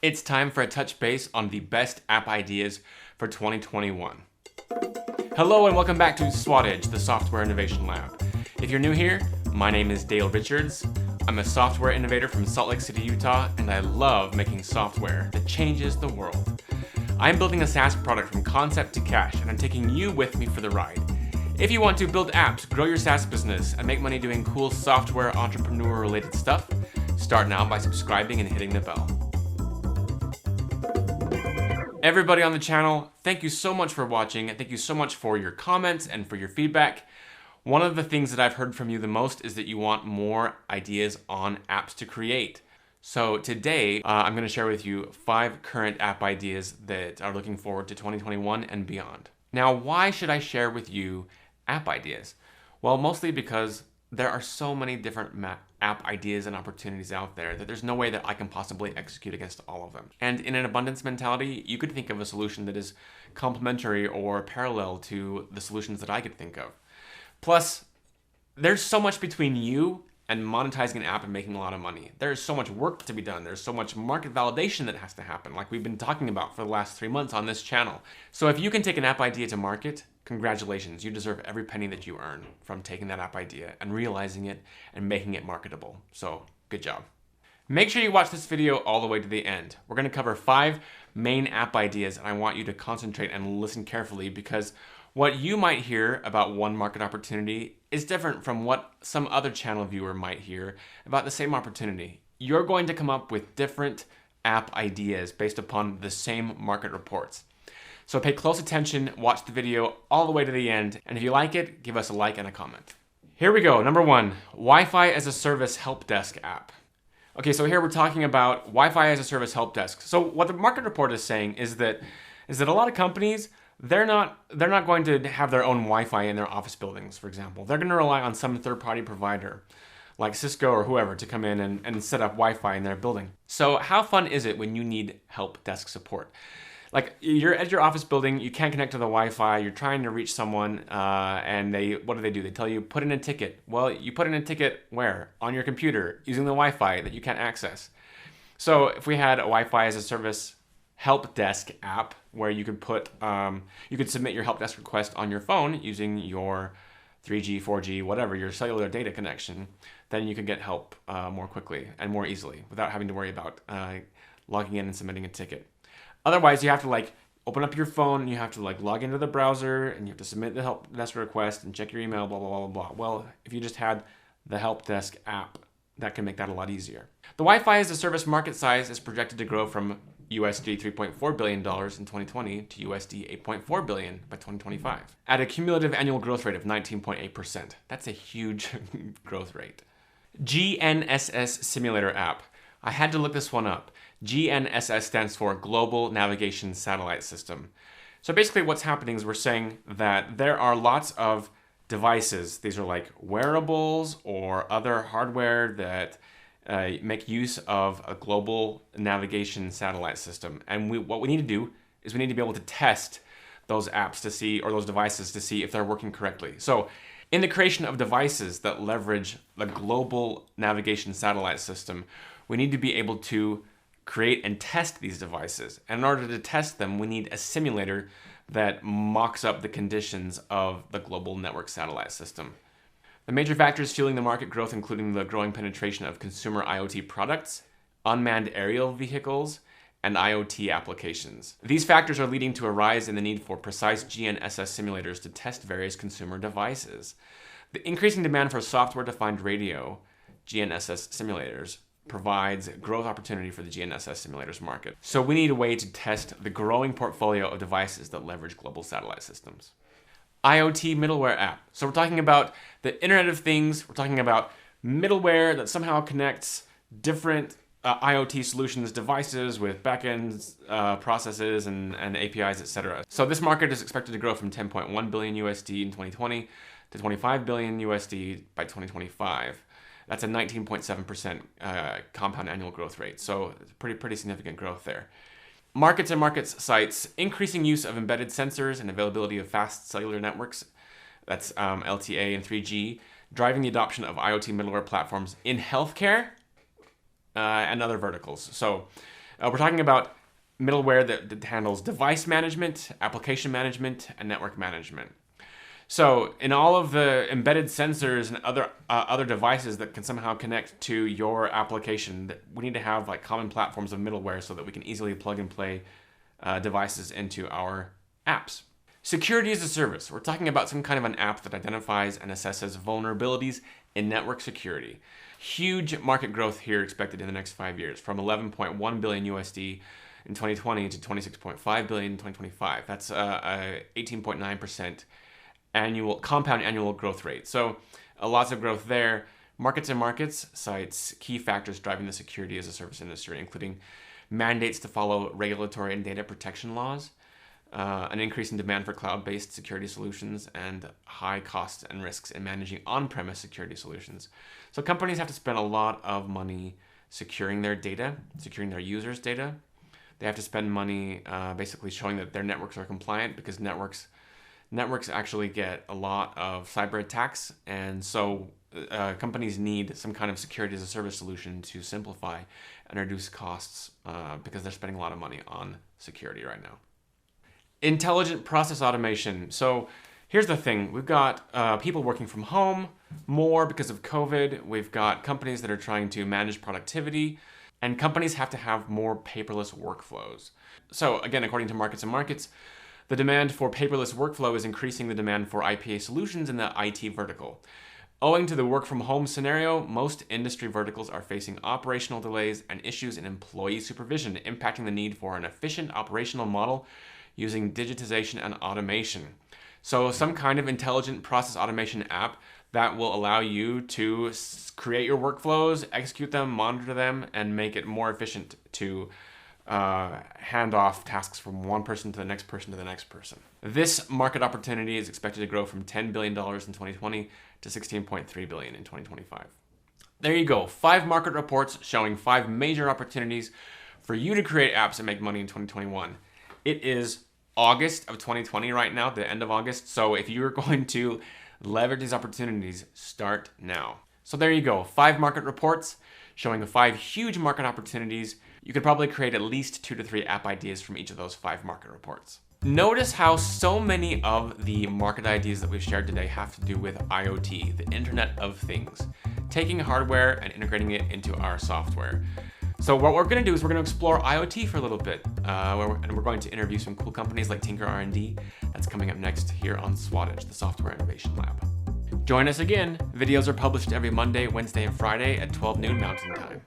It's time for a touch base on the best app ideas for 2021. Hello and welcome back to SWATage, the Software Innovation Lab. If you're new here, my name is Dale Richards. I'm a software innovator from Salt Lake City, Utah, and I love making software that changes the world. I'm building a SaaS product from concept to cash, and I'm taking you with me for the ride. If you want to build apps, grow your SaaS business, and make money doing cool software entrepreneur-related stuff, start now by subscribing and hitting the bell. Everybody on the channel, thank you so much for watching, and thank you so much for your comments and for your feedback. One of the things that I've heard from you the most is that you want more ideas on apps to create. So today, I'm going to share with you 5 current app ideas that are looking forward to 2021 and beyond. Now, why should I share with you app ideas? Well, mostly because there are so many different app ideas and opportunities out there that there's no way that I can possibly execute against all of them. And in an abundance mentality, you could think of a solution that is complementary or parallel to the solutions that I could think of. Plus, there's so much between you and monetizing an app and making a lot of money. There's so much work to be done. There's so much market validation that has to happen, like we've been talking about for the last 3 months on this channel. So if you can take an app idea to market, congratulations, you deserve every penny that you earn from taking that app idea and realizing it and making it marketable. So good job. Make sure you watch this video all the way to the end. We're going to cover 5 main app ideas, and I want you to concentrate and listen carefully because what you might hear about one market opportunity is different from what some other channel viewer might hear about the same opportunity. You're going to come up with different app ideas based upon the same market reports. So pay close attention, watch the video all the way to the end, and if you like it, give us a like and a comment. Here we go, number 1, Wi-Fi as a Service Help Desk app. Okay, so here we're talking about Wi-Fi as a Service Help Desk. So what the market report is saying is that a lot of companies, they're not going to have their own Wi-Fi in their office buildings, for example. They're going to rely on some third-party provider, like Cisco or whoever, to come in and set up Wi-Fi in their building. So how fun is it when you need help desk support? Like, you're at your office building, you can't connect to the Wi-Fi, you're trying to reach someone, and what do? They tell you, put in a ticket. Well, you put in a ticket where? On your computer, using the Wi-Fi that you can't access. So if we had a Wi-Fi as a service help desk app where you could you could submit your help desk request on your phone using your 3G, 4G, whatever, your cellular data connection, then you can get help more quickly and more easily without having to worry about logging in and submitting a ticket. Otherwise, you have to open up your phone, you have to log into the browser, and you have to submit the help desk request and check your email, blah, blah, blah, blah, blah. Well, if you just had the help desk app, that can make that a lot easier. The Wi-Fi as a service market size is projected to grow from USD $3.4 billion in 2020 to USD $8.4 billion by 2025, at a cumulative annual growth rate of 19.8%. That's a huge growth rate. GNSS Simulator app. I had to look this one up. GNSS stands for Global Navigation Satellite System. So basically what's happening is we're saying that there are lots of devices. These are like wearables or other hardware that make use of a global navigation satellite system. And what we need to do is we need to be able to test those apps to see, or those devices to see if they're working correctly. So in the creation of devices that leverage the global navigation satellite system, we need to be able to create and test these devices. And in order to test them, we need a simulator that mocks up the conditions of the global network satellite system. The major factors fueling the market growth including the growing penetration of consumer IoT products, unmanned aerial vehicles, and IoT applications. These factors are leading to a rise in the need for precise GNSS simulators to test various consumer devices. The increasing demand for software-defined radio, GNSS simulators, provides growth opportunity for the GNSS simulators market. So we need a way to test the growing portfolio of devices that leverage global satellite systems. IoT middleware app. So we're talking about the Internet of Things. We're talking about middleware that somehow connects different IoT solutions, devices with backends, processes, and APIs, etc. So this market is expected to grow from 10.1 billion USD in 2020 to 25 billion USD by 2025. That's a 19.7% compound annual growth rate. So it's pretty significant growth there. Markets and markets sites, increasing use of embedded sensors and availability of fast cellular networks, that's LTE and 3G, driving the adoption of IoT middleware platforms in healthcare and other verticals. So We're talking about middleware that handles device management, application management, and network management. So in all of the embedded sensors and other devices that can somehow connect to your application, we need to have like common platforms of middleware so that we can easily plug and play devices into our apps. Security as a service. We're talking about some kind of an app that identifies and assesses vulnerabilities in network security. Huge market growth here expected in the next 5 years, from 11.1 billion USD in 2020 to 26.5 billion in 2025. That's a 18.9% compound annual growth rate. So lots of growth there. Markets and Markets cites key factors driving the security as a service industry, including mandates to follow regulatory and data protection laws, an increase in demand for cloud-based security solutions, and high costs and risks in managing on-premise security solutions. So companies have to spend a lot of money securing their data, securing their users' data. They have to spend money basically showing that their networks are compliant, because networks actually get a lot of cyber attacks, and so companies need some kind of security as a service solution to simplify and reduce costs because they're spending a lot of money on security right now. Intelligent process automation. So here's the thing. We've got people working from home more because of COVID. We've got companies that are trying to manage productivity, and companies have to have more paperless workflows. So again, according to Markets and Markets, the demand for paperless workflow is increasing the demand for IPA solutions in the IT vertical. Owing to the work from home scenario, most industry verticals are facing operational delays and issues in employee supervision, impacting the need for an efficient operational model using digitization and automation. So some kind of intelligent process automation app that will allow you to create your workflows, execute them, monitor them, and make it more efficient to hand off tasks from one person to the next person to the next person. This market opportunity is expected to grow from $10 billion in 2020 to $16.3 billion in 2025. There you go, 5 market reports showing 5 major opportunities for you to create apps and make money in 2021. It is August of 2020 right now, the end of August. So if you're going to leverage these opportunities, start now. So there you go, 5 market reports showing 5 huge market opportunities. You could probably create at least 2 to 3 app ideas from each of those 5 market reports. Notice how so many of the market ideas that we've shared today have to do with IoT, the Internet of Things, taking hardware and integrating it into our software. So what we're going to do is we're going to explore IoT for a little bit, and we're going to interview some cool companies like Tinker R&D. That's coming up next here on Swattage, the Software Innovation Lab. Join us again. Videos are published every Monday, Wednesday, and Friday at 12 noon Mountain Time.